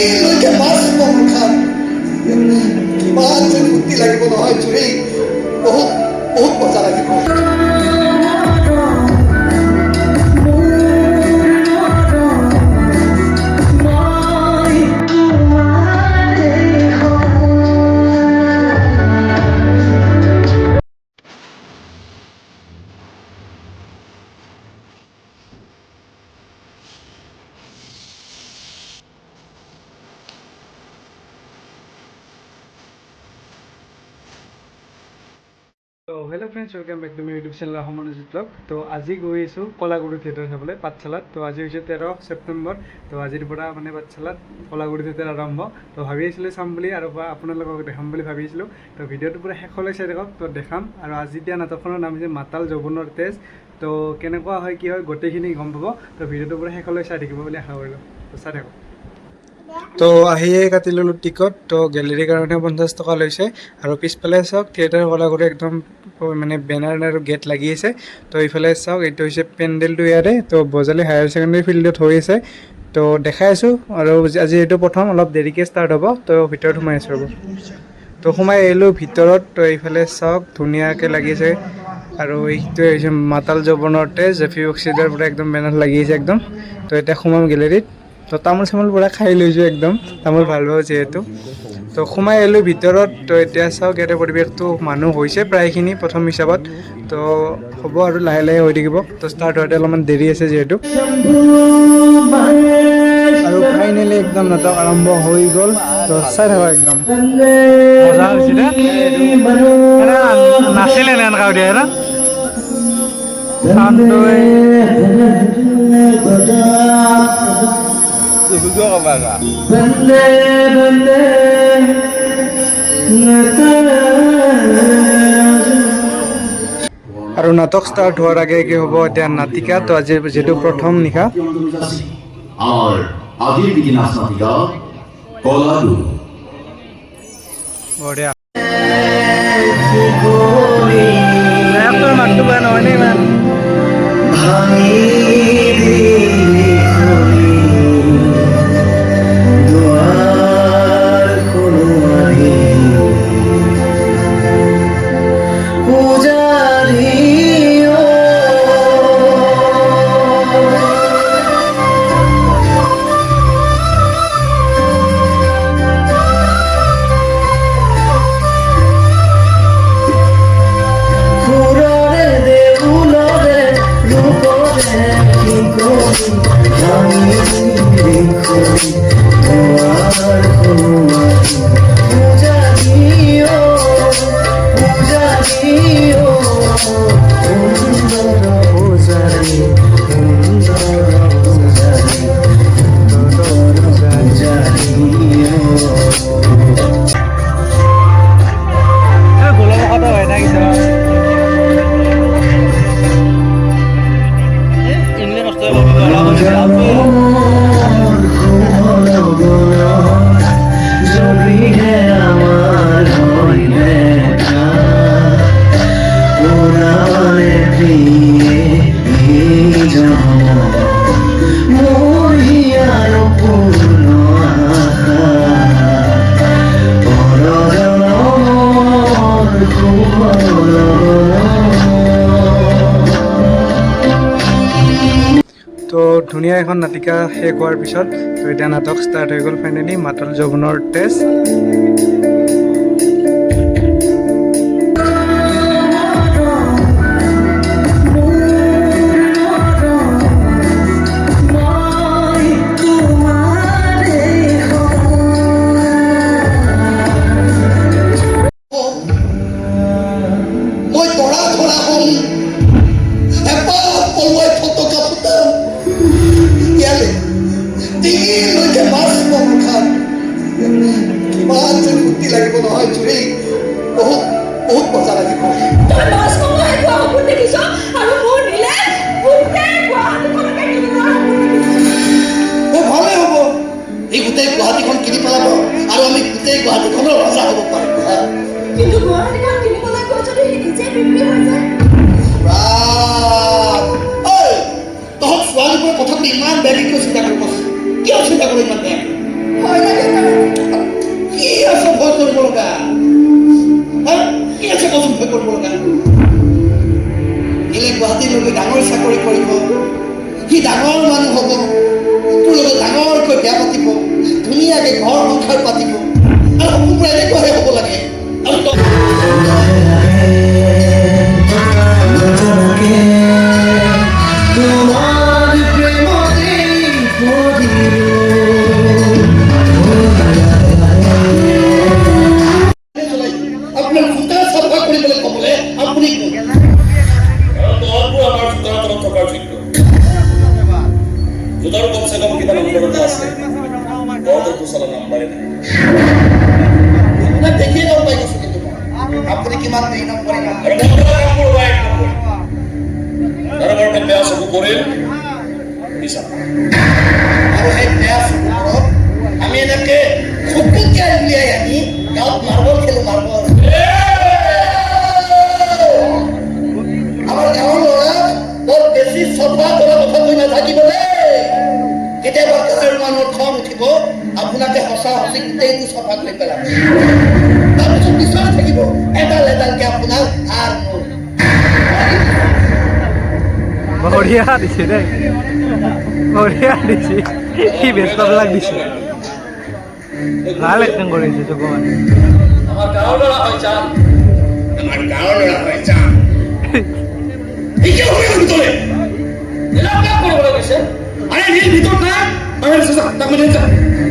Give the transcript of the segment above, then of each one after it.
ডিঙিলৈকে মাছ মুখাত কিমান যে ফূৰ্তি লাগিব নহয় জুৰি বহুত বহুত মজা লাগিব তো hello' friends welcome back to my YouTube channel Asomjit vlog. তো আজি গৈ আছোঁ কলাগুৰি থিয়েটাৰ চাবলৈ পাঠশালাত। তো আজি হৈছে 13 ছেপ্টেম্বৰ। তো আজিৰ পৰা মানে পাঠশালাত কলাগুৰি থিয়েটাৰ আৰম্ভ। তো ভাবি আছিলোঁ চাম বুলি আৰু আপোনালোকক দেখাম বুলি ভাবিছিলোঁ। তো ভিডিঅ'টো পূৰা শেষলৈ চাই থাকক, তো দেখাম। আৰু আজি দিয়া নাটকখনৰ নাম হৈছে মাতাল যৌৱনৰ তেজ। তো কেনেকুৱা হয় কি হয় গোটেইখিনি গম পাব। তো ভিডিঅ'টো পূৰা শেষলৈ চাই থাকিব বুলি আশা কৰিলোঁ। তো চাই থাকক। তো আহিয়ে কাটি ল'লোঁ টিকট। তো গেলেৰীৰ কাৰণে 50 টকা লৈছে। আৰু পিছফালে চাওক থিয়েটাৰ কলাগুৰি একদম মানে বেনাৰ আৰু গেট লাগি আছে। তো এইফালে চাওক এইটো হৈছে পেণ্ডেলটো ইয়াৰে। তো বজালী হায়াৰ ছেকেণ্ডেৰী ফিল্ডত হৈ আছে। তো দেখাই আছোঁ আৰু আজি এইটো প্ৰথম অলপ দেৰিকৈ ষ্টাৰ্ট হ'ব। তো ভিতৰত সোমাই আছোঁ ৰ'ব। তো সোমাই আহিলোঁ ভিতৰত। তো এইফালে চাওক ধুনীয়াকৈ লাগিছে। আৰু এইটোৱে হৈছে মাতাল যৌৱনৰ তেজ জেফি অক্সিডাৰ পৰা একদম বেনাৰ লাগি আছে একদম। তো এতিয়া সোমাম গেলেৰীত। তো তামোল চামোল পূৰা খাই লৈছোঁ একদম, তামোল ভাল পাওঁ যিহেতু। তো সোমাই আহিলোঁ ভিতৰত। তো এতিয়া চাওক ইয়াতে পৰিৱেশটো মানুহ হৈছে প্ৰায়খিনি প্ৰথম হিচাপত। তো হ'ব আৰু লাহে লাহে হৈ থাকিব। তো ষ্টাৰ্ট হোৱাতে অলপমান দেৰি আছে যিহেতু। আৰু ফাইনেলি একদম নাটক আৰম্ভ হৈ গ'ল। তো চাই থাকক একদম মজা হৈছে দে। নাছিলে নে এনেকুৱা দিয়া না আৰু নাটক ষ্টাৰ্ট হোৱাৰ আগে আগে হ'ব এতিয়া নাটিকা। তো আজি যিহেতু প্ৰথম নিশা। আৰ আজিৰ দিকে নাচ নাটিকা কলাগুৰু বঢ়িয়া তোৰ মাতটো বেয়া নহয় নে ইমান তো ধুনীয়া এখন নাটিকা শেষ হোৱাৰ পিছত তো এতিয়া নাটক ষ্টাৰ্ট হৈ গ'ল ফাইনেলি মাতাল যৌৱনৰ তেজ। মই তৰা ধৰা হ'ম এপাহ পলুৱাই ফটকা ফুটাম ইয়ালে ডিঙিলৈকে মাছ মুখাত কিমান যে ফূৰ্তি লাগিব নহয় জুৰি বহুত বহুত মজা লাগিব ভালেই হ'ব এই গোটেই গুৱাহাটীখন কিনি পেলাব আৰু আমি গোটেই গুৱাহাটীখনৰ ৰজা হ'ব পাৰিম কিন্তু গুৱাহাটীখন কিনিবলৈ গৈ যদি সি নিজে বিক্ৰী হৈ যায় তহঁত ছোৱালীবোৰৰ কথাটো ইমান বেলেগকৈ চিন্তা কৰিব কিয় চিন্তা কৰিব ইমান বেয়া ভয় লাগে না কি আছে ভয় কৰব লগা হ্যাঁ কি আছে কচোন ভয় কৰব লগা এলে গুৱাহাটীৰ লোকে ডাঙৰ চাকৰি কৰিব সি ডাঙৰ মানুহ হ'ব তোৰ লগত ডাঙৰকৈ বিয়া পাতিব ধুনীয়াকৈ ঘৰ সংসাৰ পাতিব আৰু সকলোৰে এনেকুৱাহে হ'ব লাগে আৰু আপনাৰ জোতা চাফা কৰিবলৈ ক'বলৈ আপুনি জোতার কমসে কম কিনা নম্বর আছে বড়দের তো সালা নাম্বারে নাই আপোনাক দেখিয়ে গম পাই গৈছোঁ কিন্তু আপুনি কিমান দুই নম্বৰী নম্বৰ আৰে বড়দেৰ নম্বৰ বা এক নম্বৰ তাৰা বড়টা বেয়া সব কৰেন দিশা আৰু সেই বেয়া চকুবোৰত আমি এনেকে খুকুকে উলিয়াই আনি গাঁৱত মাৰ্বল খেলোঁ মাৰ্বল আমাৰ গাঁৱৰ ল'ৰা বৰ বেছি চফা কৰা কথা কৈ নাথাকিব দেই কেতিয়াবা গাঁৱৰ মানুহৰ খং উঠিব আপোনাকে সঁচা সঁচি গোটেইটো চফা কৰি পেলাব তাৰপিছত পিছতে থাকিব এডাল এডালকে আপোনাৰ হাৰ মোৰ বঢ়িয়া দিছে দেই বঢ়িয়া দিছে কি বেষ্টবিলাক দিছে ভাল এক্টিং কৰিছে চকু মানে আমাৰ গাঁৱৰ ল'ৰা হয় চাম আমাৰ গাঁৱৰ ল'ৰা হয় চাম এই কি হবে ভিতরে এলাকা করে গেছে আরে নীল ভিতর না আরে সাসা তাকে নিয়ে যা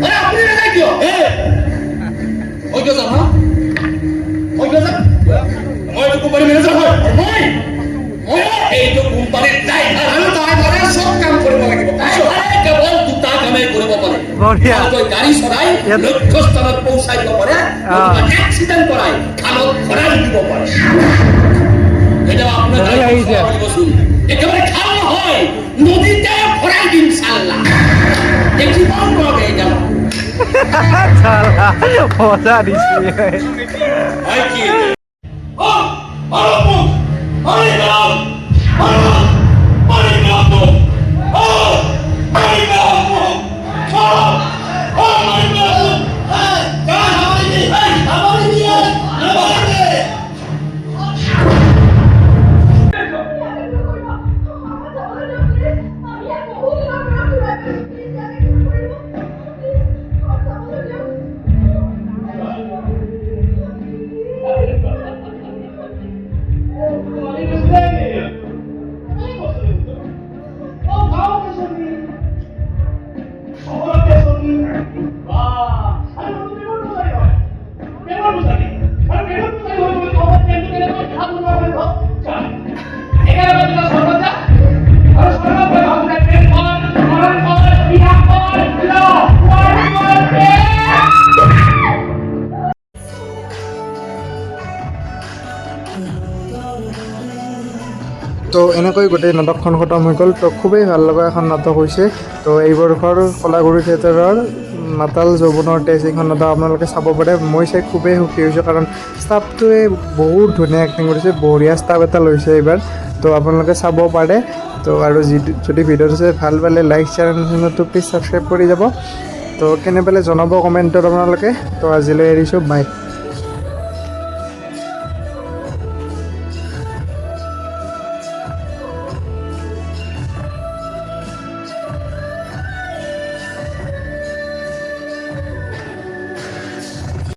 আরে আপনি না যাই কিও এ ওই গেছে না ওই গেছে মই তো কোম্পানি ম্যানেজার হয় আর মই এই তো কোম্পানির ড্রাইভার আমি তাই ধরে সব কাম কৰিব লাগিব আৰে কেবল দুটা কামে কৰিব পাৰে বঢ়িয়া তই গাড়ী চলাই লক্ষ্য স্থানত পৌঁছাই দিব পাৰে এক্সিডেন্ট কৰাই খালত ভৰাই দিব পাৰে এটা আপনাৰ ভালো লাগিছে। একেবাৰে খাল নহয় নদীতে ভৰাই দিম সাল্লা দেখি পাও পাবে এটা চালা মজা দিছে আই কি ও মারো মুখ আরে নাম মারো আরে নাম ও আরে নাম মারো ও আরে নাম কার হামারি দি হামারি দি হামারি তো এনেকৈ গোটেই নাটকখন খতম হৈ গ'ল তো খুবেই ভাল লগা এখন নাটক হৈছে তো এই বৰ্ষৰ কলাগুৰু থিয়েটাৰৰ মাতাল যৌৱনৰ তেজ এইখন নাটক আপোনালোকে চাব পাৰে মই চাই খুবেই সুখী হৈছোঁ কাৰণ ষ্টাফটোৱে বহুত ধুনীয়া এক্টিং কৰিছে বঢ়িয়া ষ্টাফ এটা লৈছে এইবাৰ তো আপোনালোকে চাব পাৰে তো আৰু যদি ভিডিঅ'টো চাই ভাল পালে লাইক চেনেলটো প্লিজ ছাবস্ক্ৰাইব কৰি যাব তো কেনে পালে জনাব কমেণ্টত আপোনালোকে তো আজিলৈ এৰিছোঁ বাই